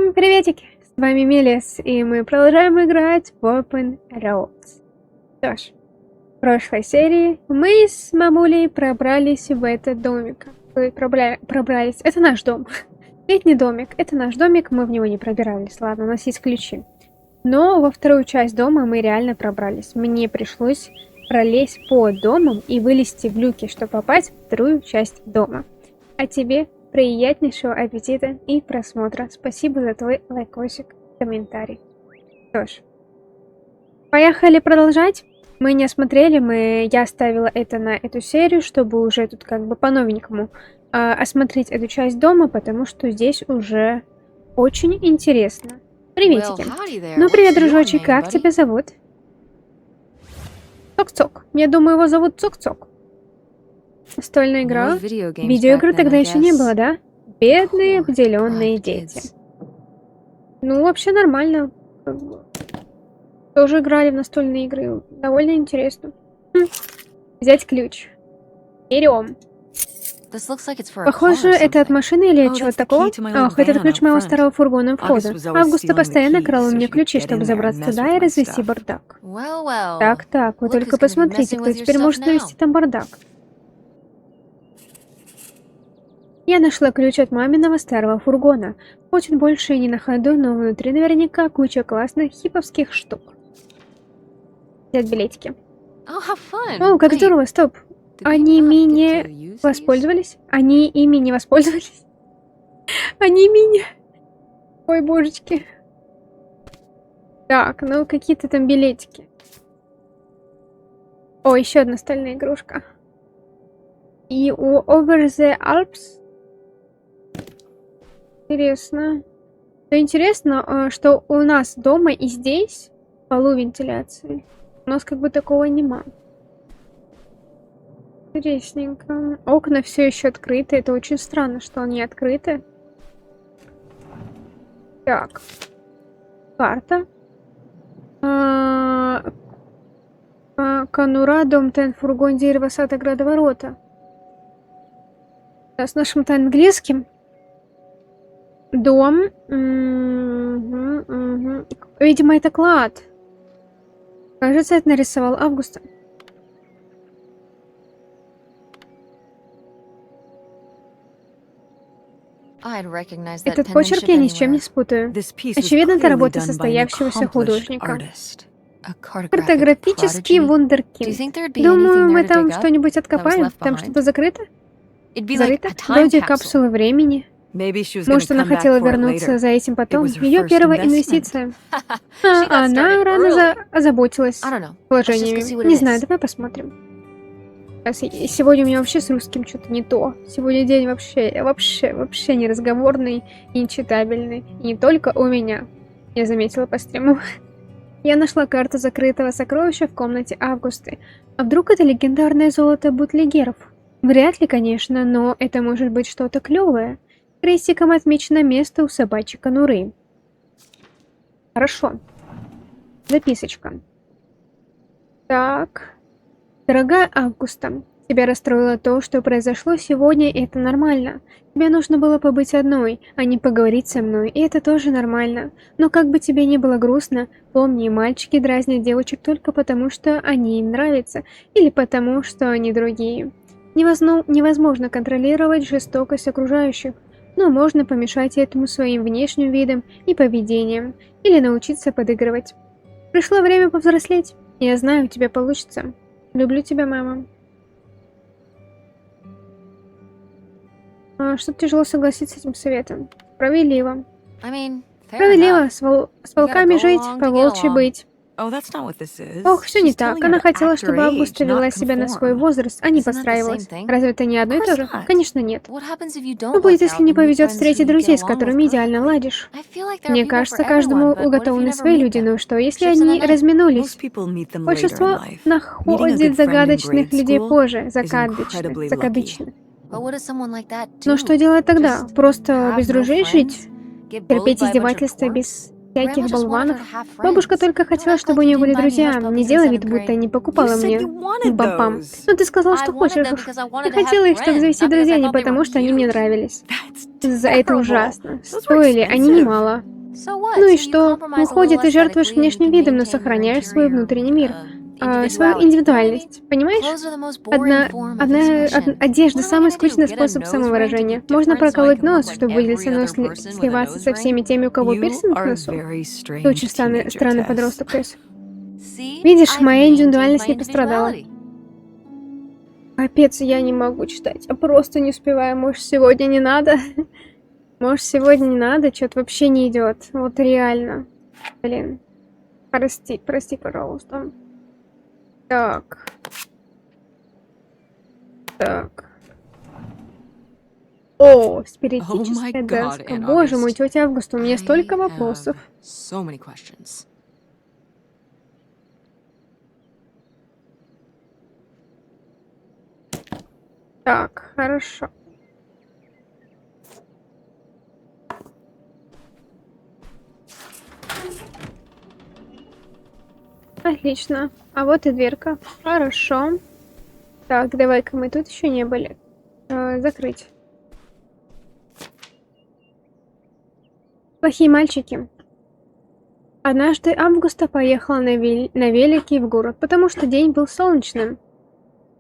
Всем приветики! С вами Мелис, и мы продолжаем играть в Open Roads. Что ж, в прошлой серии мы с мамулей пробрались в этот домик. Пробрались. Это наш дом. Летний домик. Это наш домик, мы в него не пробирались. Ладно, у нас есть ключи. Но во вторую часть дома мы реально пробрались. Мне пришлось пролезть под домом и вылезти в люки, чтобы попасть в вторую часть дома. А тебе приятнейшего аппетита и просмотра. Спасибо за твой лайкосик, комментарий. Что ж, поехали продолжать. Мы не осмотрели, я оставила это на эту серию, чтобы уже тут как бы по-новенькому осмотреть эту часть дома, потому что здесь уже очень интересно. Приветики. Ну, привет, дружочек, как тебя зовут? Цок-цок. Я думаю, его зовут Цок-цок. Настольная игра. Видеоигры тогда еще не было, да? Бедные, обделенные дети. Ну, вообще нормально. Тоже играли в настольные игры. Довольно интересно. Взять ключ. Берем. Похоже, это от машины или от чего-то такого? Ах, это ключ моего старого фургона у входа. Августа постоянно крала мне ключи, чтобы забраться туда и развести бардак. Так, вы только посмотрите, кто теперь может навести там бардак. Я нашла ключ от маминого старого фургона. Хоть он больше и не на ходу, но внутри наверняка куча классных хиповских штук. Взять билетики. О, как здорово, стоп. Они ими не воспользовались? Они ими не воспользовались? Они ими не... Ой, божечки. Так, ну какие-то там билетики. О, еще одна стальная игрушка. И у Over the Alps. Интересно. Да интересно, что у нас дома и здесь полу вентиляции. У нас как бы такого нема. Интересненько. Окна все еще открыты. Это очень странно, что они открыты. Так. Карта. Конура, дом, тен, фургон, дерево, сад, ограда, ворота. С нашим-то английским. Дом. Видимо, это клад. Кажется, это нарисовал Августа. Этот почерк я ни с чем не спутаю. Очевидно, это работа состоявшегося художника. Картографический вундеркинд. Думаю, мы там что-нибудь откопаем. Там что-то закрыто? Зарыто? Вроде капсулы времени. Может, она хотела вернуться за этим потом? Ее первая инвестиция. Она рано озаботилась вложениями. Не знаю, давай посмотрим. Сегодня у меня вообще с русским что-то не то. Сегодня день вообще неразговорный и нечитабельный. И не только у меня. Я заметила по стриму. Я нашла карту закрытого сокровища в комнате Августы. А вдруг это легендарное золото бутлегеров? Вряд ли, конечно, но это может быть что-то клевое. Крестиком отмечено место у собачьей конуры. Хорошо. Записочка. Так. Дорогая Августа, тебя расстроило то, что произошло сегодня, и это нормально. Тебе нужно было побыть одной, а не поговорить со мной, и это тоже нормально. Но как бы тебе ни было грустно, помни, мальчики дразнят девочек только потому, что они им нравятся, или потому, что они другие. Невозможно контролировать жестокость окружающих, но можно помешать этому своим внешним видом и поведением, или научиться подыгрывать. Пришло время повзрослеть. Я знаю, у тебя получится. Люблю тебя, мама. Что-то тяжело согласиться с этим советом. Справедливо. Справедливо. С волками жить, по-волчьи быть. Ох, все не так. Она хотела, чтобы Августа вела себя на свой возраст, а не подстраивалась. Разве это не одно и то же? Конечно, нет. Что будет, если не повезет встретить друзей, с которыми идеально ладишь? Мне кажется, каждому уготованы свои люди, но что, если они разминулись? Большинство находит загадочных людей позже. Закадычных. Но что делать тогда? Просто без друзей жить? Терпеть издевательства без всяких болванов? Бабушка только хотела, чтобы у нее были друзья. Не делай вид, будто не покупала мне бампам. Но ты сказал, что хочешь уж. Я хотела их, чтобы завести друзья, не потому, что они мне нравились. За это ужасно. Стоили они немало. Ну и что? Выходит, ты жертвуешь внешним видом, но сохраняешь свой внутренний мир. Свою индивидуальность. Понимаешь? Одежда — самый скучный способ самовыражения. Можно проколоть нос, чтобы выделиться, но сливаться со всеми теми, у кого пирсинг в носу. Ты очень странный подросток, Тесс. Видишь, моя индивидуальность не пострадала. Капец, я не могу читать. Я просто не успеваю. Может, сегодня не надо? Может, сегодня не надо? Что-то вообще не идет. Вот реально. Блин. Прости, пожалуйста. Так. О, спиритическая доска. Боже мой, тетя Августа, у меня столько вопросов. Так, хорошо. Отлично. А вот и дверка. Хорошо. Так, давай-ка мы тут еще не были. Закрыть. Плохие мальчики. Однажды Августа поехала на велике в город, потому что день был солнечным.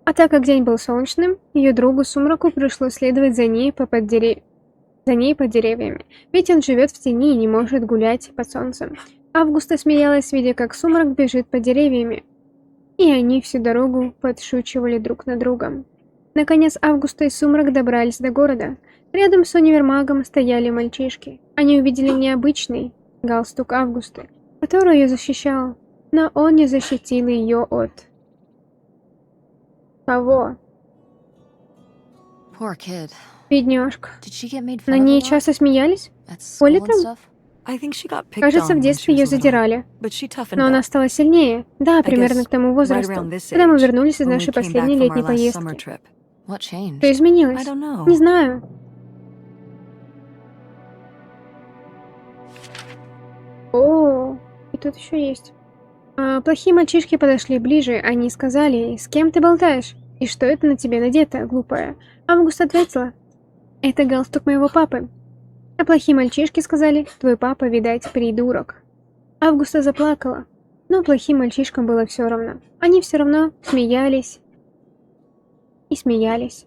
А так как день был солнечным, ее другу Сумраку пришлось следовать за ней под деревьями, ведь он живет в тени и не может гулять под солнцем. Августа смеялась, видя, как Сумрак бежит под деревьями, и они всю дорогу подшучивали друг над другом. Наконец Августа и Сумрак добрались до города. Рядом с универмагом стояли мальчишки. Они увидели необычный галстук Августы, который ее защищал, но он не защитил ее от... Кого? Бедняжка. На ней часто смеялись? Коли там? Кажется, в детстве ее задирали. Но она стала сильнее. Да, примерно к тому возрасту, когда мы вернулись из нашей последней летней поездки. Что изменилось? Не знаю. О, и тут еще есть. Плохие мальчишки подошли ближе, они сказали: «С кем ты болтаешь? И что это на тебе надето, глупая?» Август ответила: «Это галстук моего папы». А плохие мальчишки сказали: «Твой папа, видать, придурок». Августа заплакала, но плохим мальчишкам было все равно. Они все равно смеялись и смеялись.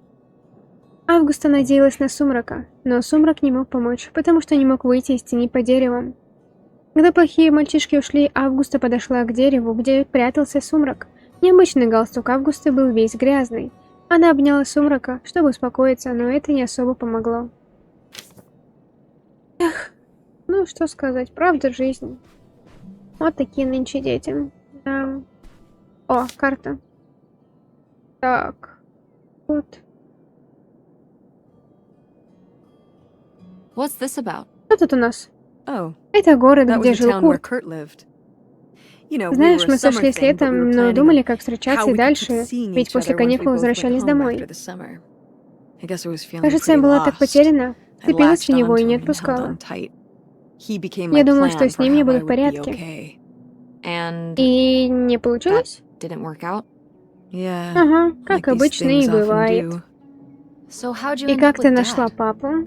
Августа надеялась на Сумрака, но Сумрак не мог помочь, потому что не мог выйти из тени по деревам. Когда плохие мальчишки ушли, Августа подошла к дереву, где прятался Сумрак. Необычный галстук Августы был весь грязный. Она обняла Сумрака, чтобы успокоиться, но это не особо помогло. Эх, ну что сказать, правда жизни. Вот такие нынче дети. Да. О, карта. Так. Вот. Что тут у нас? Это город, где жил Курт. Знаешь, мы сошлись летом, но думали, как встречаться и дальше, ведь после каникул возвращались домой. Кажется, я была так потеряна, вцепилась в него и не отпускала. Я думала, что с ним не буду в порядке. И не получилось? Ага, как обычно и бывает. И как ты нашла папу?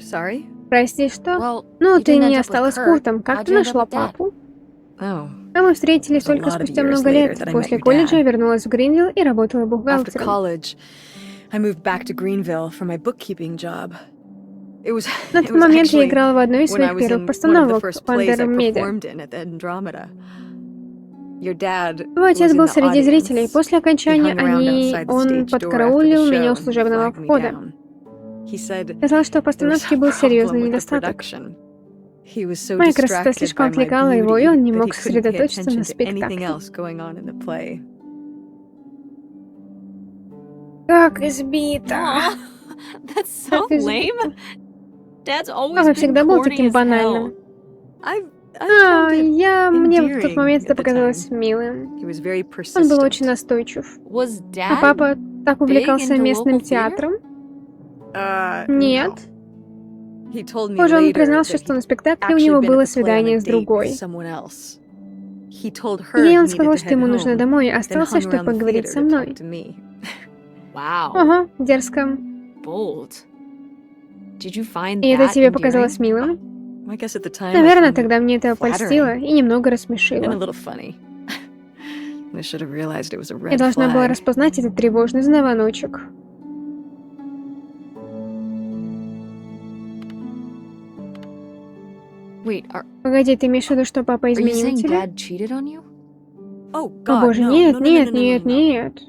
Прости, что? Ну, ты не осталась с Куртом. Как ты нашла папу? А мы встретились только спустя много лет. После колледжа я вернулась в Гринвилл и работала бухгалтером. На тот момент я играла в одной из своих первых постановок в Андромеде. Твой отец был среди зрителей. После окончания он подкараулил меня у служебного входа. Сказал, что в постановке был серьезный недостаток. Моя красота слишком отвлекала его, и он не мог сосредоточиться на спектакле. Как избито! Папа всегда был таким банальным. Мне в тот момент это показалось милым. Он был очень настойчив. А папа так увлекался местным театром? Нет. Позже он признался, что на спектакле у него было свидание с другой. И он сказал, что ему нужно домой, и остался, чтобы поговорить со мной. Ага, дерзко. И это тебе показалось милым? Наверное, тогда мне это польстило и немного рассмешило. Я должна была распознать этот тревожный звоночек. Погоди, ты имеешь в виду, что папа изменил тебя? О боже, нет, нет, нет, нет.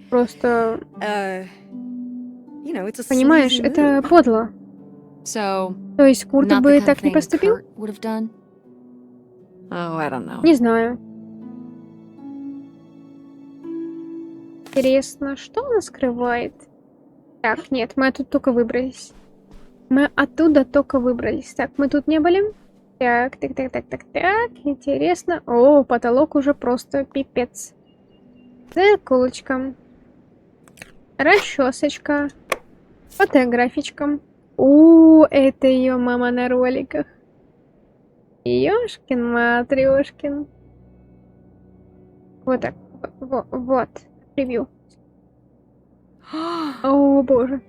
Просто... Понимаешь, это подло. То есть Курт бы так не поступил? Не знаю. Интересно, что он скрывает? Так, нет, мы оттуда только выбрались. Мы оттуда только выбрались. Так, мы тут не были? Так, так, так, так, так, так. Интересно. О, потолок уже просто пипец. Заколочка. Расчесочка. Фотографичка. Это ее мама на роликах. Ёшкин матрёшкин. Вот так. Вот. Превью. О, боже.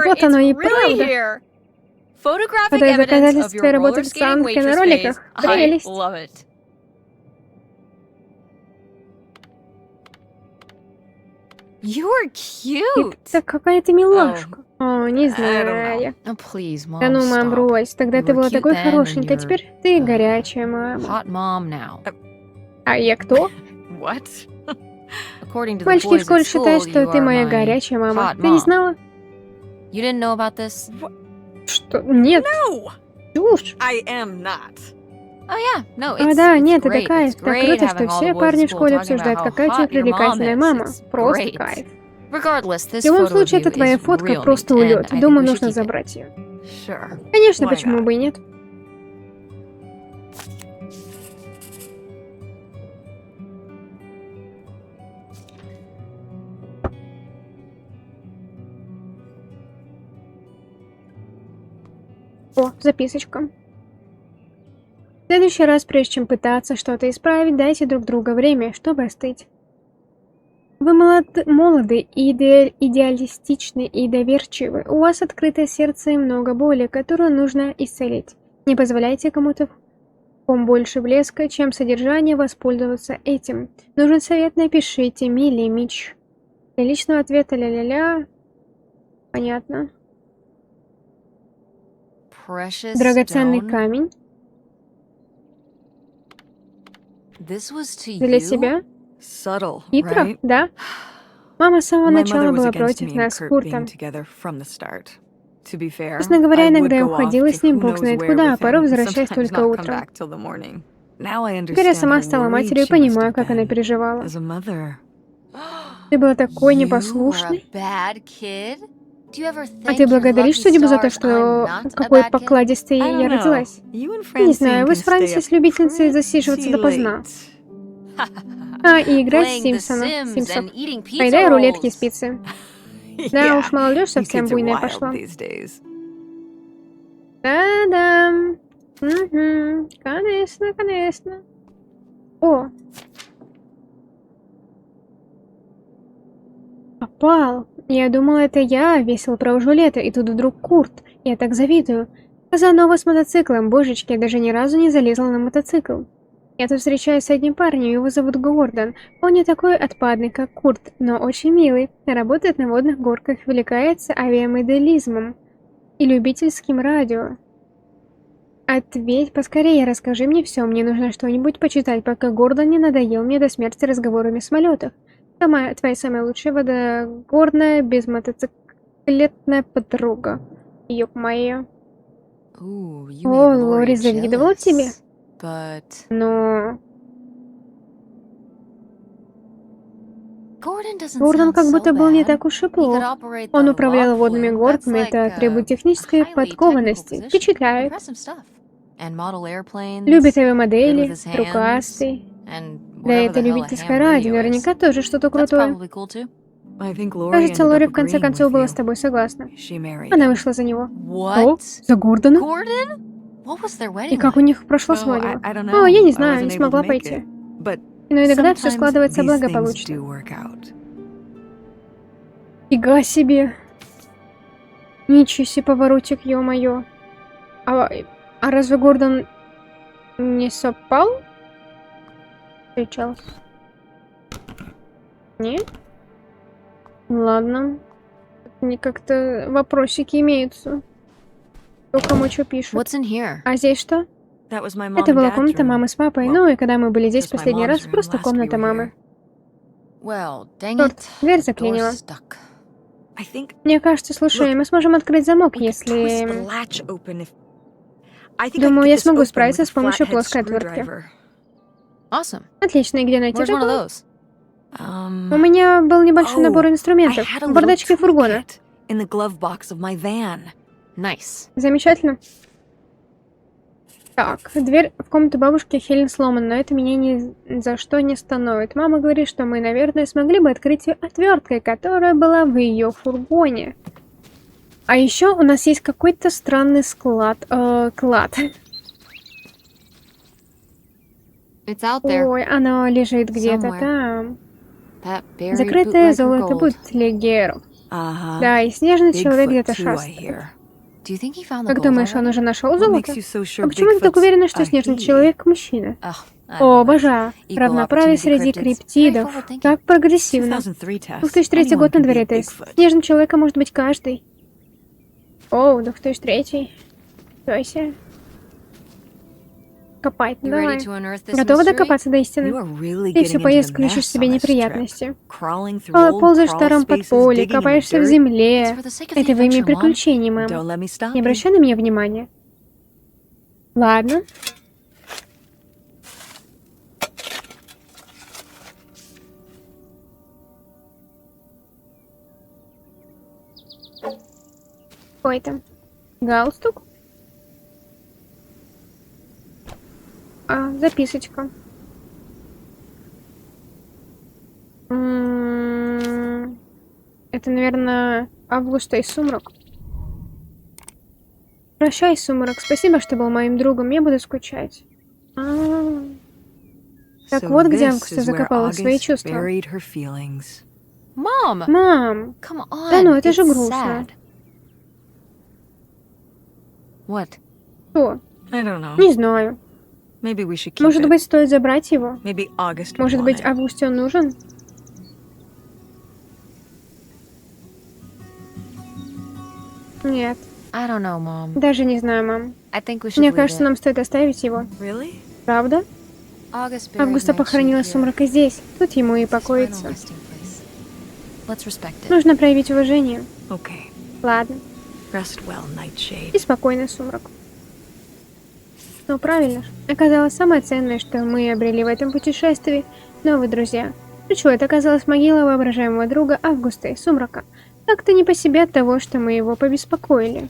Вот оно и правда. Это доказательство твоей работы официанткой на роликах. Прелесть. Это какая ты милашка. О, не знаю. Да ну, мам, брось. Тогда ты была такой хорошенькой, теперь ты горячая мама. А я кто? Мальчики в школе считают, что ты моя горячая мама. Ты не знала? Что? Нет. Чушь. А да, нет, это кайф. Так круто, что все парни в школе обсуждают, какая у тебя привлекательная мама. Просто кайф. В любом случае, это твоя фотка просто улет. Думаю, нужно забрать ее. Конечно, почему бы и нет. О, записочка. В следующий раз, прежде чем пытаться что-то исправить, дайте друг другу время, чтобы остыть. Вы молоды, идеалистичны и доверчивы. У вас открытое сердце и много боли, которую нужно исцелить. Не позволяйте кому-то больше блеска, чем содержание, воспользоваться этим. Нужен совет, напишите Милли Мич. Для личного ответа ля-ля-ля. Понятно. Драгоценный камень. Для себя? Хитро, да? Мама с самого начала была против нас с Куртом. Честно говоря, иногда я уходила с ним бог знает куда, а порой возвращаясь только утром. Теперь я сама стала матерью и понимаю, как она переживала. Ты была такой непослушный. А ты благодаришь судьбу за то, что какой покладистой я родилась? Не знаю, вы с Франсис любительницей засиживаться допоздна. И играть в Симпсонов. Поедай рулетки и спицы. Да уж, молодежь совсем буйная пошла. Да-да. Угу. Конечно, конечно. О. Попал. Я думала, это я весело провожу лето, и тут вдруг Курт. Я так завидую. Казанова с мотоциклом. Божечки, я даже ни разу не залезла на мотоцикл. Я тут встречаюсь с одним парнем, его зовут Гордон. Он не такой отпадный, как Курт, но очень милый. Работает на водных горках, увлекается авиамоделизмом и любительским радио. Ответь поскорее, расскажи мне все. Мне нужно что-нибудь почитать, пока Гордон не надоел мне до смерти разговорами в самолетах. Твоя самая лучшая водогорная, безмотоциклетная подруга. Ёп-моё. О, Лори завидовала тебе? Но... Гордон как будто был не так уж и плох. Он управлял водными горками, это требует технической подкованности. Впечатляет. Любит авиамодели, рукастый. Да, это любительское радио, наверняка тоже что-то крутое. Кажется, Лори в конце концов была с тобой согласна. Она вышла за него. О, за Гордона? И как у них прошла свадьба? О, я не знаю, не смогла пойти. Но иногда все складывается благополучно. Фига себе. Ничего себе поворотик, ё-моё. А разве Гордон не совпал? Встречался. Нет? Ладно. Мне как-то вопросики имеются. Кто кому что пишет. А здесь что? Это была комната мамы с папой. Ну и когда мы были здесь последний раз, просто комната мамы. Черт, дверь заклинила. Мне кажется, слушай, мы сможем открыть замок, если... Думаю, я смогу справиться с помощью плоской отвертки. Отлично, и где найти такую? У меня был небольшой набор инструментов в бардачке фургона. Замечательно. Так, дверь в комнату бабушки Хелен сломана, но это меня ни за что не остановит. Мама говорит, что мы, наверное, смогли бы открыть ее отверткой, которая была в ее фургоне. А еще у нас есть какой-то странный клад. Ой, оно лежит где-то там. Закрытое золото бутлегеров. Да, и снежный человек где-то шастает. Как думаешь, он уже нашел золото? А почему ты так уверена, что снежный человек мужчина? О, обожаю. Равноправие среди криптидов. Как прогрессивно. 2003 год на дворе, тест. Снежным человеком может быть каждый. О, 2003. Тойся. Копать, давай. Готова докопаться до истины? Ты всю поездку ищешь себе неприятности. Ползаешь в старом подполье, копаешься в земле. Это во имя приключений, мэм. Не обращай на меня внимания. Ладно. Какой там? Галстук? Записочка. Это, наверное, Августа и Сумрак. Прощай, Сумрак. Спасибо, что был моим другом. Я буду скучать. Так вот, где Августа закопала свои чувства. Мам! Да ну, это же грустно. Что? Не знаю. Может быть, стоит забрать его? Может быть, Августе он нужен? Нет. Даже не знаю, мам. Мне кажется, нам стоит оставить его. Правда? Августа похоронила Сумрака здесь. Тут ему и покоиться. Нужно проявить уважение. Ладно. И спокойно, Сумрак. Ну, правильно. Оказалось, самое ценное, что мы обрели в этом путешествии — новые друзья. Причем это оказалась могила воображаемого друга Августа и Сумрака. Как-то не по себе от того, что мы его побеспокоили.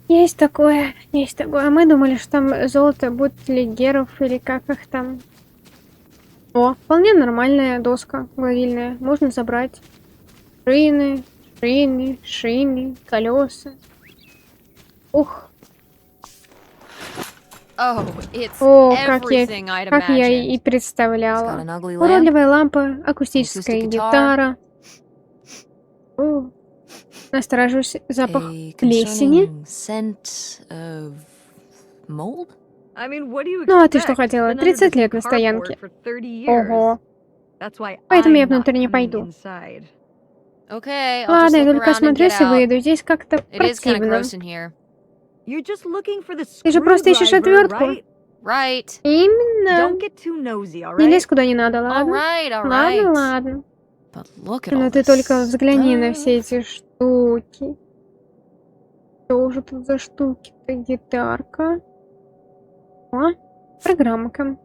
Есть такое. А мы думали, что там золото бутлегеров или как их там. О, вполне нормальная доска гладильная. Можно забрать. Шины, колеса. Ух. О, как я и представляла. Уродливая лампа, акустическая гитара. О, насторожусь, запах плесени. Ну, а ты что хотела? 30 лет на стоянке. Ого. Поэтому я внутрь не пойду. Ладно, я только осмотрюсь и выйду. Здесь как-то противно. Ты же просто ищешь отвертку. Именно. Не лезь куда не надо, ладно? Ладно. Но ты только взгляни на все эти штуки. Что же тут за штуки-то? Гитарка. О, программка.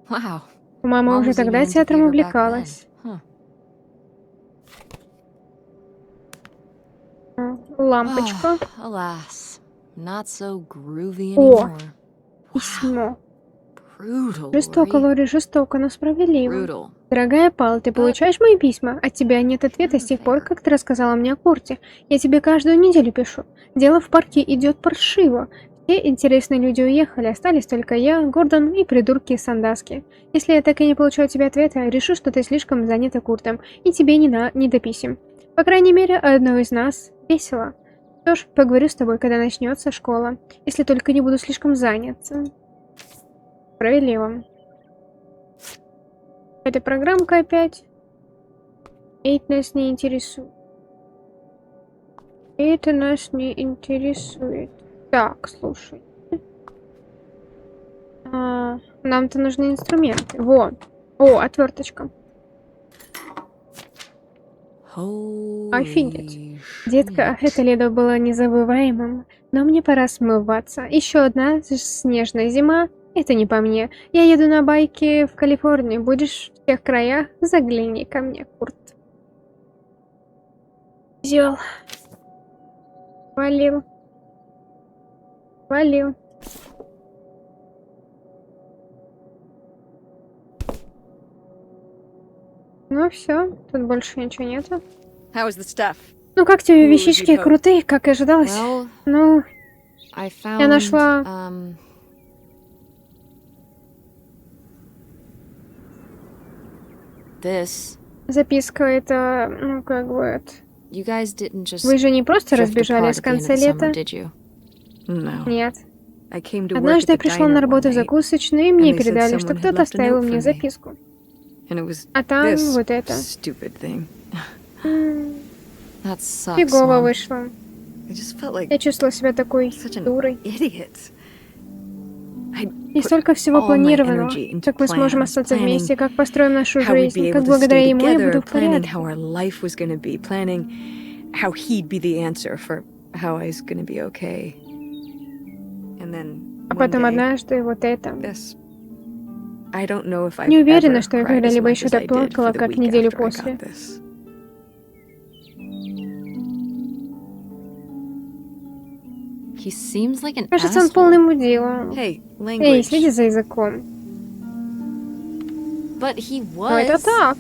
Мама уже тогда театром увлекалась. Лампочка. О, письмо. Жестоко, Лори, жестоко, но справедливо. Дорогая Пал, ты получаешь мои письма? От тебя нет ответа с тех пор, как ты рассказала мне о Курте. Я тебе каждую неделю пишу. Дело в парке идет паршиво. Все интересные люди уехали, остались только я, Гордон и придурки Сандаски. Если я так и не получу от тебя ответа, решу, что ты слишком занята Куртом, и тебе не до писем. По крайней мере, одной из нас Весело. Что ж, поговорю с тобой, когда начнется школа. Если только не буду слишком заняться. Справедливо. Эта программка опять. Это нас не интересует. Это нас не интересует. Так, слушай. Нам-то нужны инструменты. Во. О, отверточка. Офигеть. Детка, это лето было незабываемым. Но мне пора смываться. Еще одна снежная зима. Это не по мне. Я еду на байке в Калифорнию. Будешь в тех краях? Загляни ко мне, Курт. Взял. Валил. Валил. Ну все, тут больше ничего нету. Ну как тебе вещички крутые, как и ожидалось? Ну, я нашла... Записка это, ну как бы это... Вы же не просто разбежались в конце лета? Нет. Однажды я пришла на работу в закусочную, и мне передали, что кто-то оставил мне записку. А там вот это. Фигово вышло. Я чувствовала себя такой дурой. И столько всего планированного. Как мы сможем остаться вместе, как построим нашу жизнь, как благодаря ему я буду в порядке. А потом однажды вот это. Не уверена, что я когда-либо еще так плакала, как неделю после. Кажется, он полный мудила. Эй, следи за языком. Но это так.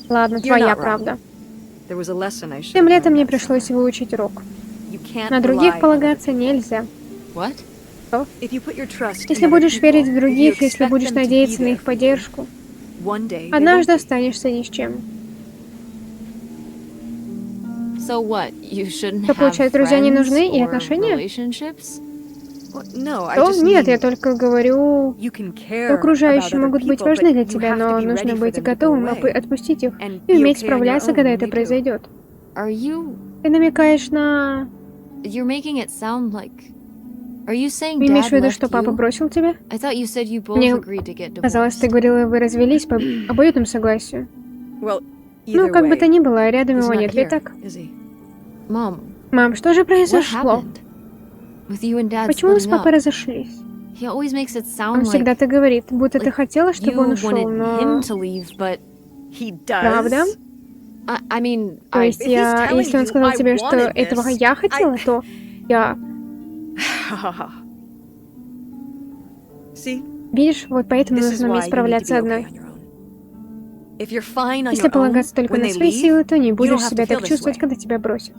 Ладно, твоя правда. Тем летом мне пришлось выучить урок. На других полагаться нельзя. Что? Если будешь верить в других, если будешь надеяться на их поддержку, однажды останешься ни с чем. Что, получается, друзья не нужны и отношения? Что? Нет, я только говорю, что окружающие могут быть важны для тебя, но нужно быть готовым отпустить их и уметь справляться, когда это произойдет. Ты намекаешь на... Имеешь в виду, что папа бросил тебя? Мне казалось, ты говорила, вы развелись по обоюдному согласию. Ну, как бы то ни было, рядом его нет, ведь так? Мам, что же произошло? Почему вы с папой разошлись? Он всегда так говорит, будто ты хотела, чтобы он ушел, но... Правда? То есть если он сказал тебе, что этого я хотела, то я... Видишь, вот поэтому нужно уметь справляться одной. Если полагаться только на свои силы, то не будешь себя так чувствовать, когда тебя бросят.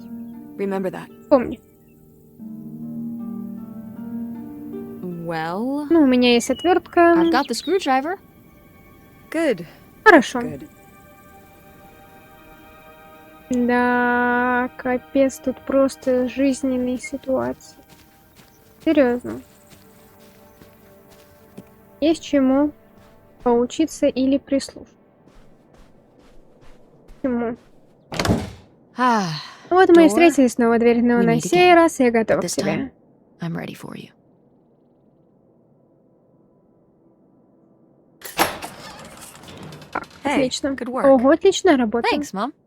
Помни. Ну, у меня есть отвертка. Хорошо. Да, капец, тут просто жизненные ситуации. Серьезно. Есть чему поучиться или прислушаться. Чему? Вот мы и встретились снова, дверь, но на сей раз я готова к тебе. Отлично. Ого, отличная работа.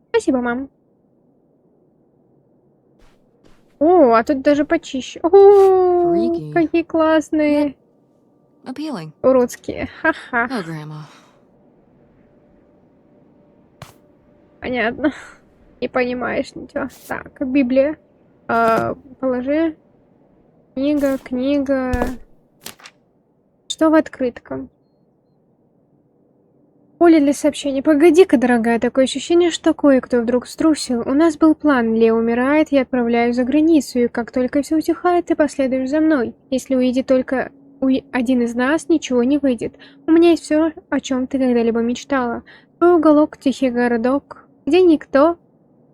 Спасибо, мам. О, а тут даже почище. О, какие классные. Уродские. Ха-ха. Понятно. Не понимаешь ничего. Так, Библия. Положи. Книга. Что в открытках? Поле для сообщений. Погоди-ка, дорогая, такое ощущение, что кое-кто вдруг струсил. У нас был план. Лео умирает, я отправляюсь за границу, и как только все утихает, ты последуешь за мной. Если уедет только один из нас, ничего не выйдет. У меня есть все, о чем ты когда-либо мечтала. Твой уголок, тихий городок, где никто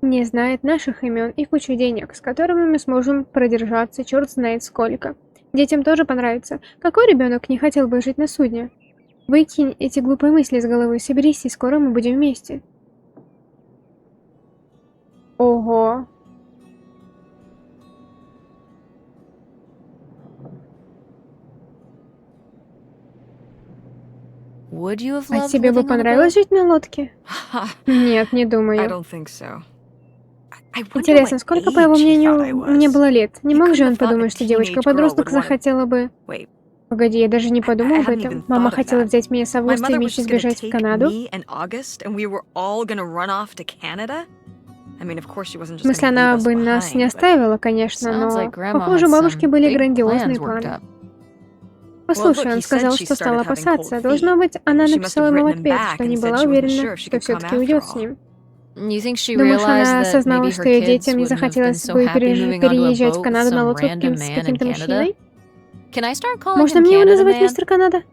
не знает наших имен и кучу денег, с которыми мы сможем продержаться черт знает сколько. Детям тоже понравится. Какой ребенок не хотел бы жить на судне? Выкинь эти глупые мысли из головы, соберись, и скоро мы будем вместе. Ого. А тебе бы понравилось жить на лодке? Нет, не думаю. Интересно, сколько, по его мнению, мне было лет? Не мог же он подумать, что девочка-подросток захотела бы... Погоди, я даже не подумал об этом. Мама хотела взять меня с Августа и вместе сбежать в Канаду? В смысле, она бы нас не оставила, конечно, но... Похоже, у бабушки были грандиозные планы. Послушай, он сказал, что стал опасаться. Должно быть, она написала ему в ответ, что не была уверена, что все-таки уйдет с ним. Думаешь, она осознала, что ее детям не захотелось бы переезжать в Канаду на лодку с каким-то мужчиной? Можно мне его называть мистер Канада?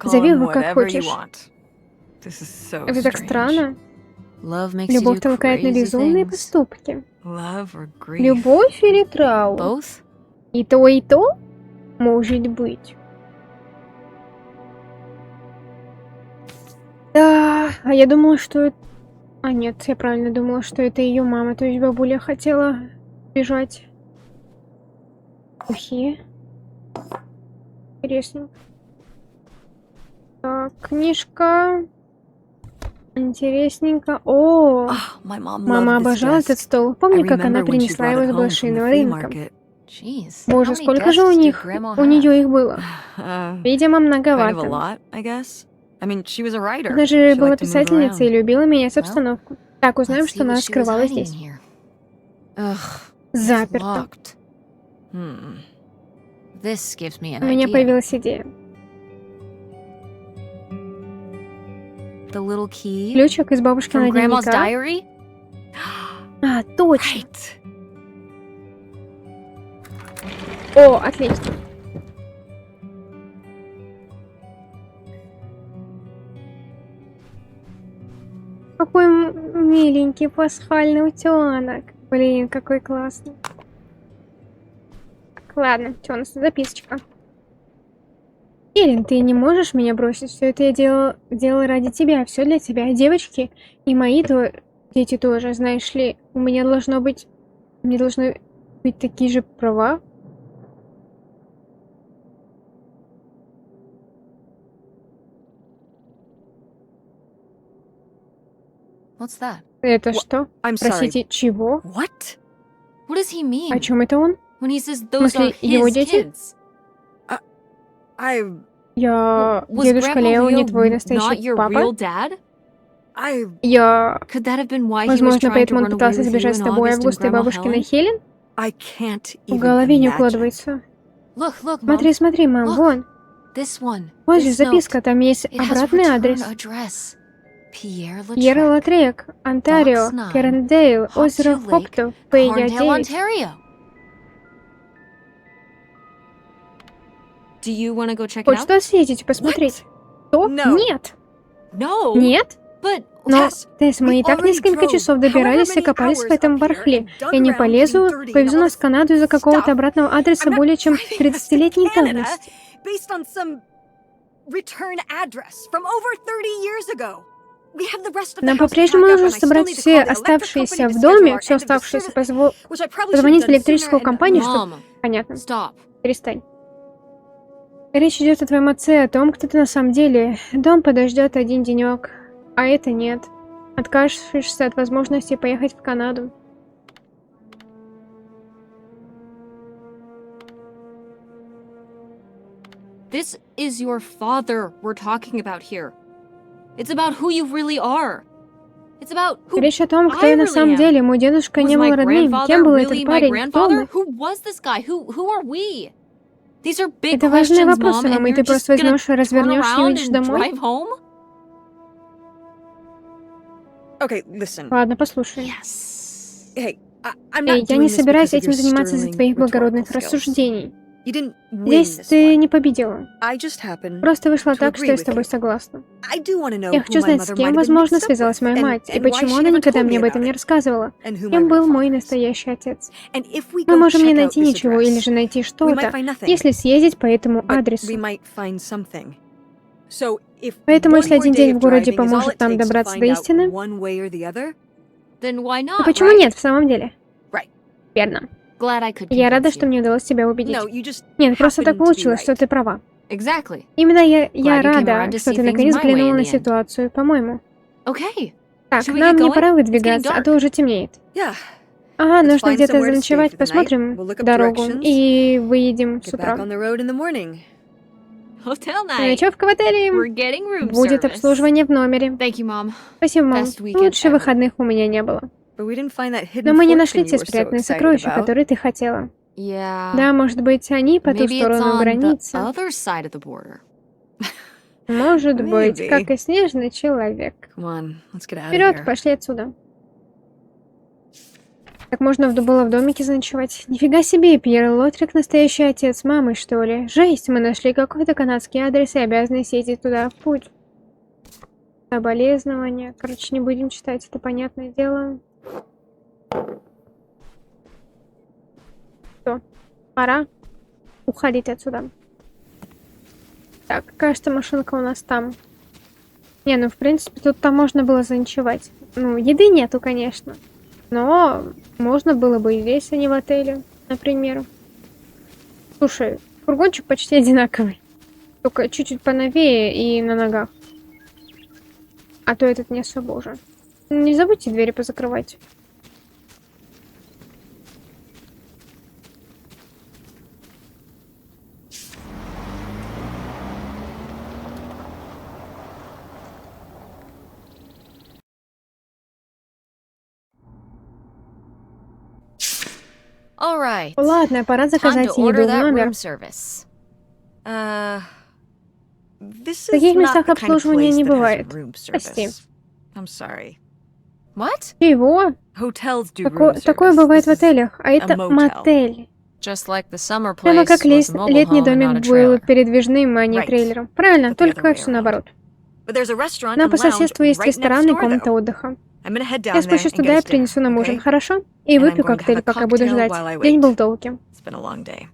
Зови его как хочешь. Это так странно. Любовь толкает на безумные поступки. Любовь или траур? И то может быть. Да, а я думала, что это... А нет, я правильно думала, что это ее мама, то есть бабуля хотела бежать. Ухи. Интересно. Так, книжка. Интересненько. О, мама обожала этот стол. Помню, как она принесла его с блошиного рынка. Боже, сколько же у нее их было? Видимо, многовато. Она же была писательницей и любила менять обстановку. Так, узнаем, что она скрывала здесь. Заперто. У меня появилась идея. Ключик из бабушкиного дневника. А, точно. О, отлично. Какой миленький пасхальный утенок. Блин, какой классный. Так, ладно, что у нас тут записочка? Эллен, ты не можешь меня бросить? Все это я делала ради тебя, все для тебя. Девочки и мои дети тоже, знаешь ли, у меня должны быть такие же права. Это что? Простите, чего? О чем это он? В смысле, его дети? Дедушка Лео не твой настоящий папа? Возможно, поэтому он пытался сбежать с тобой, Августа и бабушкиной Хелен? В голове не укладывается. Смотри, мам, вон. Вот же записка, там есть обратный адрес. Пьер Латрек, Онтарио, Керндейл, озеро Хоптов, Пейя 9. Хочешь туда съездить и посмотреть? Что? Нет! Нет? Но, Тесс, мы и так несколько часов добирались и копались в этом барахле. Я не повезу нас в Канаду из-за какого-то обратного адреса более чем 30-летней давности. Нам по-прежнему нужно собрать все оставшиеся в доме, позвонить в электрическую компанию, чтобы... Понятно. Перестань. Речь идет о твоем отце, о том, кто ты на самом деле. Дом подождет один денек, а это нет. Откажешься от возможности поехать в Канаду. This is your father we're talking about here. It's about who you really are. It's about who Речь о том, кто я на самом деле. Мой дедушка не был родным. Кем был этот парень? Кто мы? Who was this guy? Who are we? These are big Это важные questions, вопросы, Mom, мама, and и ты you're просто just gonna возьмешь, turn развернешь и around уедешь and домой? drive home? Ладно, послушай. Yes. Эй, я не собираюсь этим заниматься из-за твоих благородных рассуждений. You didn't win Здесь this ты one. не победила. I just happened Просто вышло to так, что agree я с with тобой you. согласна. I do want to know Я who хочу my знать, с mother кем, might have been возможно, mixed up связалась with, моя мать, и and why почему she она never никогда told мне me об этом about не it, рассказывала. and who my Кем real был мой father is. настоящий отец? And if we Мы go можем не check out найти this ничего или address, же найти we might что-то, find nothing. если съездить по этому But we адресу. might find something. So if Поэтому, one если more один day день of в городе driving is all поможет it нам takes to добраться find до out истины, one way or the other, Then why то not, почему right? нет, в самом деле? Right. Верно. Glad I could Я рада, convince что you. мне удалось тебя убедить. no, you just Нет, просто так happen to be получилось, что right. ты права. Exactly. Именно я Glad you came рада, around to что see ты things наконец my way взглянула in на the end. ситуацию, по-моему. Okay. Так, Should we нам get не going? пора It's getting выдвигаться, а то dark. уже темнеет. Yeah. Ага, Let's нужно find где-то somewhere to stay заночевать, for the night. посмотрим We'll look up дорогу directions. и выедем с Get утра. back on the road in the morning. Hotel night. Ночевка в отеле. We're getting room Будет service. обслуживание в номере. Thank you, Mom. Спасибо, мам. Best weekend Лучше ever. выходных у меня не было. But we didn't find that hidden Но мы не fortune нашли you те were so спрятанные excited сокровища, about. которые ты хотела. Yeah. Да, может быть, они по ту Maybe it's сторону on the границы. other side of the border. Может быть, Maybe. как и снежный человек. Come on, let's get out of Вперед, here. пошли отсюда. Так можно было в домике заночевать. Нифига себе, Пьер Лотрик настоящий отец мамы, что ли? Жесть, мы нашли какой-то канадский адрес и обязаны съездить туда в путь. Соболезнования. Короче, не будем читать, это понятное дело. Все, пора уходить отсюда. Так, кажется, машинка у нас там. Не, ну в принципе, тут там можно было заночевать. Ну, еды нету, конечно. Но можно было бы и здесь, а не в отеле, например. Слушай, фургончик почти одинаковый. Только чуть-чуть поновее и на ногах. А то этот не особо уже. Не забудьте двери позакрывать. All right. Ладно, пора Time заказать to order еду в that номер. room service. This В таких is not местах the kind of обслуживания place не that has бывает. room Прости. service. I'm sorry. What? Чего? Hotels do room Такое service. бывает в This is отелях, а это motel. мотель. Just like the summer Прямо place как was a mobile летний home and not домик a был trailer. передвижным, а не Right. трейлером. Правильно, But the только other way все around. наоборот. But there's a restaurant Но and по lounge соседству есть right ресторан next и door, комната though. отдыха. I'm gonna head Я down there спущусь and туда get и us dinner, принесу нам ужин, okay? хорошо? И And I'm выпью going to have коктейль, a пока буду cocktail ждать. while I День wait. был долгим. It's been a long day.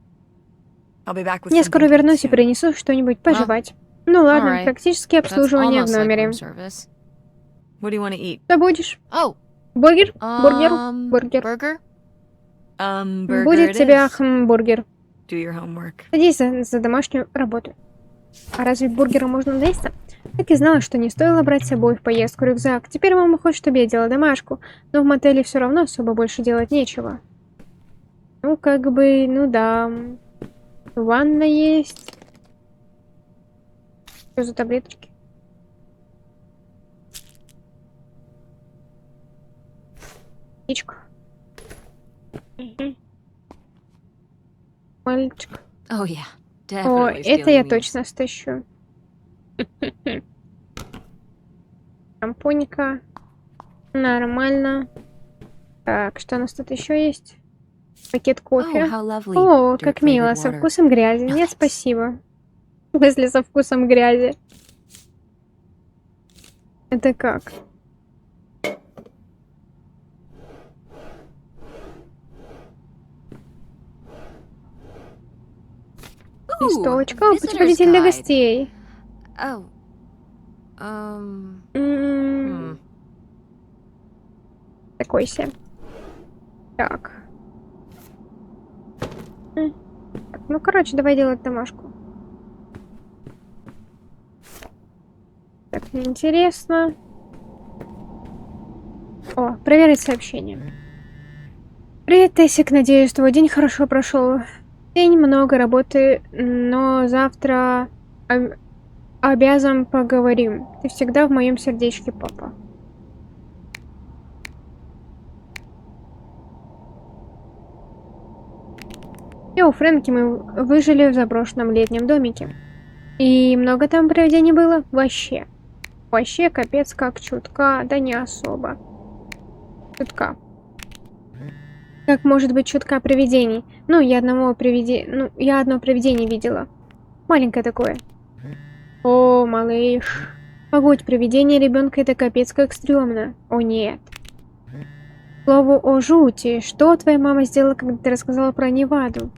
I'll be back with Я something скоро to eat вернусь и soon. принесу что-нибудь пожевать. Ну ладно, alright. практически That's обслуживание в almost like номере. room service. What do you want to eat? Что будешь? Oh, Бургер? Бургер? Бургер. burger? Burger Будет it тебе is. бургер. Do your homework. Садись за домашнюю работу. А разве бургером можно наесться? Так и знала, что не стоило брать с собой в поездку рюкзак. Теперь мама хочет, чтобы я делала домашку. Но в мотеле все равно особо больше делать нечего. Ну, как бы, ну да. Ванна есть. Что за таблеточки? Птичка. Мальчик. Oh yeah, О, definitely это я stealing these. точно стащу. Шампунька. Нормально. Так, что у нас тут еще есть? Пакет Oh, кофе. how lovely. О, Dear как мило, flavored со water. вкусом грязи. No, Нет, thanks. спасибо. В смысле, со вкусом грязи. Это как? Ooh, Листовочка, visitor's путеводитель для guide. гостей. Oh. М, Такой себе. Так. Так, ну, короче, давай делать домашку. Так, неинтересно. О, проверить сообщение. Привет, Тессик, надеюсь, твой день хорошо прошел. День много работы, но завтра обязан поговорим. Ты всегда в моем сердечке, папа. Я у Фрэнки мы выжили в заброшенном летнем домике. И много там привидений было? Вообще. Вообще, капец, как чутка, да не особо. Чутка. Как может быть чутка привидений? Ну, я одно привидение видела. Маленькое такое. О, малыш. Погодь, привидение ребенка это капец как стрёмно. О, нет. К слову о жути, что твоя мама сделала, когда ты рассказала про Неваду?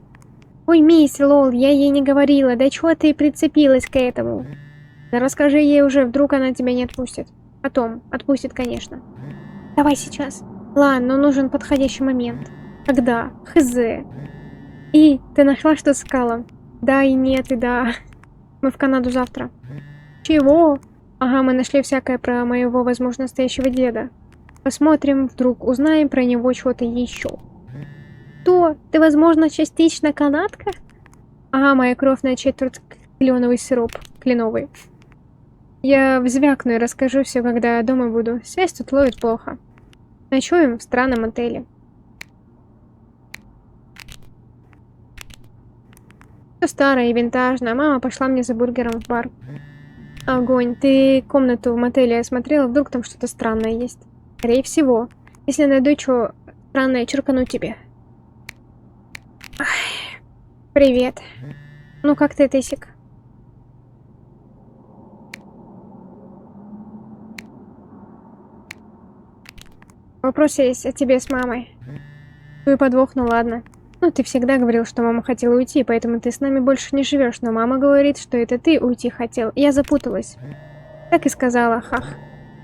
Ой, мисс Лол, я ей не говорила, да чего ты прицепилась к этому? Да расскажи ей уже, вдруг она тебя не отпустит. Потом, отпустит, конечно. Давай сейчас. Ладно, но нужен подходящий момент. Когда? Хз. И, ты нашла, что искала? Да и нет, и да. Мы в Канаду завтра. Чего? Ага, мы нашли всякое про моего, возможно, настоящего деда. Посмотрим, вдруг узнаем про него что-то еще. Что? Ты, возможно, частично канадка? Ага, моя кровь на четверть кленовый сироп. Кленовый. Я взвякну и расскажу все, когда дома буду. Связь тут ловит плохо. Ночуем в странном отеле. Все старое и винтажно. Мама пошла мне за бургером в бар. Огонь, ты комнату в мотеле осмотрела? Вдруг там что-то странное есть? Скорее всего. Если найду что странное, черкану тебе. Ах, привет. Ну как ты, Тысик? Вопрос есть о тебе с мамой. Твой подвох, ну ладно. Ну, ты всегда говорил, что мама хотела уйти, поэтому ты с нами больше не живешь, но мама говорит, что это ты уйти хотел. Я запуталась. Так и сказала, хах.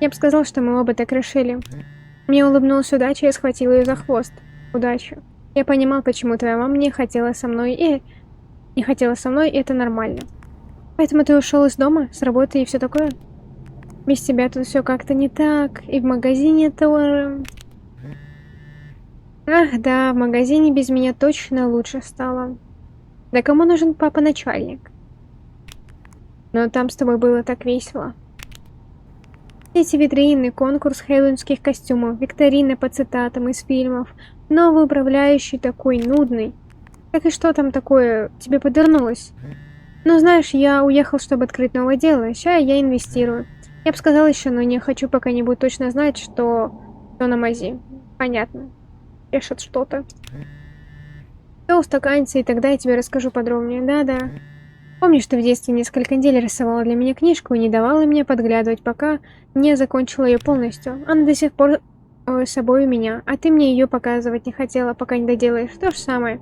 Я бы сказал, что мы оба так решили. Мне улыбнулась удача, и я схватила ее за хвост. Удачу. Я понимал, почему твоя мама не хотела со мной, и это нормально. Поэтому ты ушел из дома, с работы и все такое? Без тебя тут все как-то не так, и в магазине тоже. Ах, да, в магазине без меня точно лучше стало. Да кому нужен папа-начальник? Но там с тобой было так весело. Эти витрины, конкурс хэллоуинских костюмов, викторины по цитатам из фильмов, новый управляющий такой нудный. Так и что там такое тебе подвернулось? Ну знаешь, я уехал, чтобы открыть новое дело, ща я инвестирую. Я бы сказал еще, но не хочу пока-нибудь точно знать, что на мази. Понятно. Пишет что-то. Все устаканится, и тогда я тебе расскажу подробнее. Да-да. Помнишь, ты в детстве несколько недель рисовала для меня книжку и не давала мне подглядывать, пока не закончила ее полностью. Она до сих пор с собой у меня, а ты мне ее показывать не хотела, пока не доделаешь. То же самое.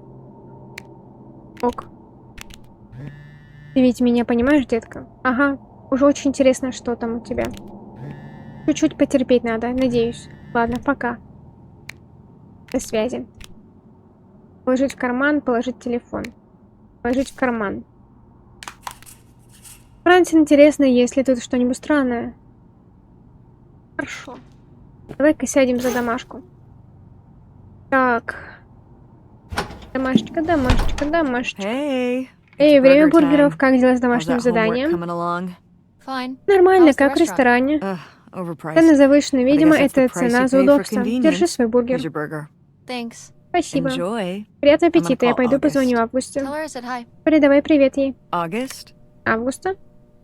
Ок. Ты ведь меня понимаешь, детка? Ага. Уже очень интересно, что там у тебя. Чуть-чуть потерпеть надо, надеюсь. Ладно, пока. До связи. Положить в карман, положить телефон. Положить в карман. Франц, интересно, есть ли тут что-нибудь странное? Хорошо. Давай-ка сядем за домашку. Так. Домашечка, домашечка, домашечка. Hey. Эй, время burger бургеров. time. Как дела с How's домашним that homework заданием? coming along? Fine. Нормально, How's the как в restaurant? ресторане. Overpriced. Цены завышены, But I видимо, guess that's the это price цена you за pay for удобство. convenience. Держи свой бургер. Here's your burger. Thanks. Спасибо. Enjoy. Приятного I'm gonna аппетита. Я call пойду позвоню August. Августе. Tell her I said hi. Передавай привет ей. August, Августа?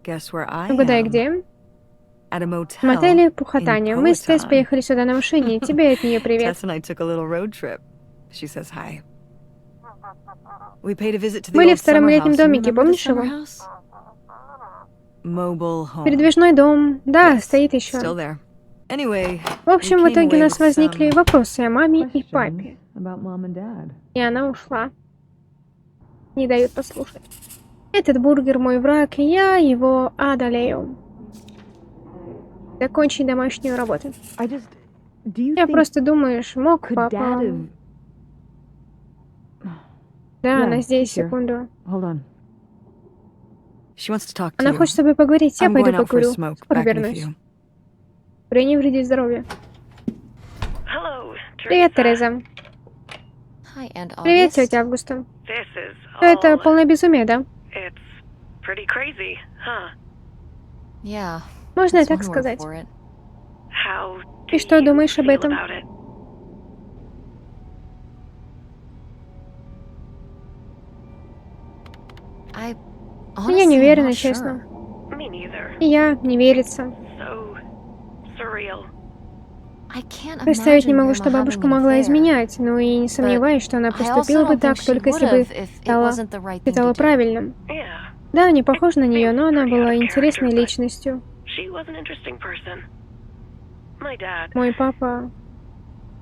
guess where I Угадай, am? где? At a В motel мотеле in Пухотания. Мы с Тесс Powhatan. поехали сюда на машине. Тебе от нее привет. Tess and I took a little road trip. She says hi. We paid a visit to the Были old в старом summer летнем house. You домике, remember the помнишь summer его? house? Mobile home. Передвижной дом. Да, Yes, стоит еще. still there. Anyway, В общем, в we came итоге у away нас with возникли some вопросы о маме и папе. questions about mom and dad. И она ушла. Не дают послушать. Этот бургер мой враг, и я его одолею. Закончить домашнюю работу. Я просто думаешь, мог папа... Да, она здесь, секунду. She wants to talk to Она you. хочет с тобой поговорить, я I'm пойду going out for a покурю. smoke. Скоро Back in a вернусь. few. Курение вредит здоровью. Hello, Привет, Teresa. Тереза. Hi, and Привет, August. тетя Августа. This is Это all... полное безумие, да? It's pretty crazy, huh? Yeah. Можно и that's так one word сказать. for it. How И do что you думаешь об feel этом? about it? I Я не honestly am уверена, not честно. sure. Me neither. И я не верится. So surreal. I I can't Представить не imagine могу, Grandma что бабушка having an могла affair. изменять, но и не сомневаюсь, что она I also поступила бы don't так, think she только если бы would've if it стала wasn't the right thing считала to do. правильным. Yeah. Да, не похожа на нее, но она Pretty была out of интересной character, but личностью. she was an interesting person. My dad. Мой папа...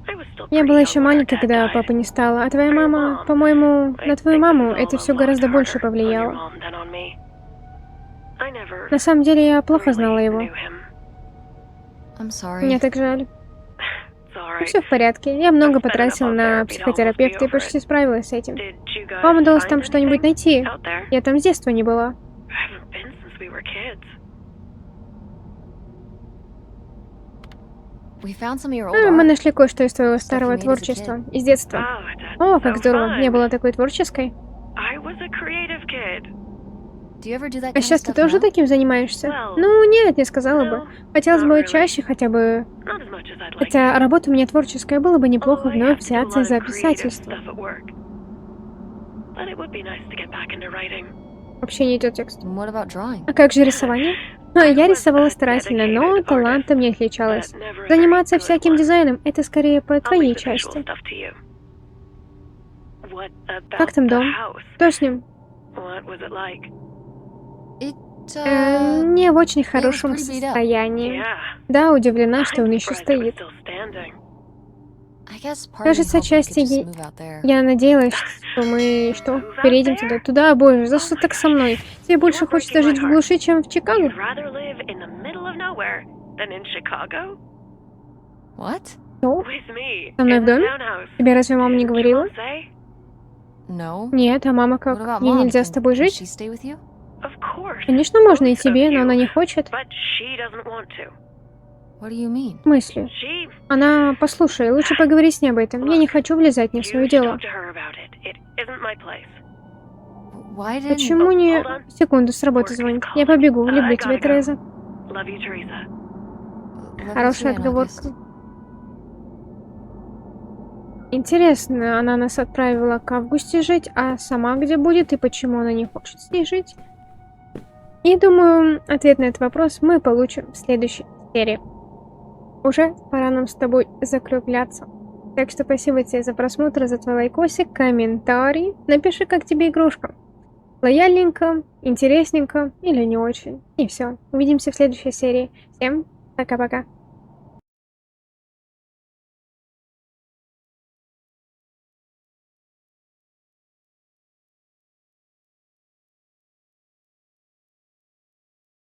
I was still Я pretty была young еще when our маленькой, dad когда died. папа не стало, а твоя For your мама, mom, по-моему, I на твою think this маму is это all все a lot гораздо больше harder on your повлияло. mom than on me. I never На самом деле, я плохо really знала его. knew him. I'm sorry. Мне так жаль. It's all Ну, right. все в порядке. Я много I've spent потратила enough on на therapy to almost психотерапевта be и over почти it. справилась с этим. Did you guys Вам удалось find там что-нибудь anything найти? out there? Я там с детства не была. I haven't been since we were kids. We found some of your old Мы art. нашли кое-что из твоего Stuff you старого made as a творчества, из детства. Oh, О, that's как so здорово. Я fun. была такой творческой. I was a creative kid. Do you ever do that А kind of сейчас ты stuff тоже now? таким занимаешься? Well, Ну, нет, не сказала no, бы. Хотелось not бы really. чаще хотя бы... Not as much as I'd like Хотя to. работа у меня творческая, было бы неплохо Although I вновь have to do a взяться lot за of creative писательство. stuff at work. But it would be nice to get back into writing. Вообще не идет текст. And what about drawing? А как же рисование? Я рисовала старательно, но талантом не отличалась. Заниматься всяким дизайном — это скорее по I'll leave твоей the visual части. stuff to you. What Как about там the дом? house? Что с ним? What was it like? It, Не в очень it was хорошем pretty beat up. состоянии. Yeah. Да, удивлена, что он I'm еще surprised it was стоит. still standing. I guess part of me Кажется, hoped we could части just е- move out there. Я надеялась, что мы переедем туда. Туда, боже, за что так со мной? Тебе больше хочется жить в глуши, чем в Чикаго? You'd rather live in the middle of nowhere than in Chicago? What? Что? With me. Со мной in в the доме? townhouse. Тебе разве мама не Didn't you говорила? all say? No. Нет, а мама What как? about Ей mom? нельзя с Can- тобой can жить? she stay with you? Of course. Конечно, можно и Both of тебе, но you. она не хочет. But she doesn't want to. What do you mean? В смысле? She... Она... Послушай, лучше поговори с ней об этом. Я не хочу влезать не в You свое should дело. talk to her about it. It isn't my place. Why didn't... Почему не... Hold on. Секунду, с работы звонит. Я побегу. Люблю тебя, Тереза. Love you, Teresa. Love you Хорошая too, отговорка. August. Интересно, она нас отправила к Августе жить, а сама где будет и почему она не хочет с ней жить? И думаю, ответ на этот вопрос мы получим в следующей серии. Уже пора нам с тобой закругляться. Так что спасибо тебе за просмотр, за твой лайкосик, комментарий. Напиши, как тебе игрушка. Лояльненько, интересненько или не очень. И все. Увидимся в следующей серии. Всем пока-пока.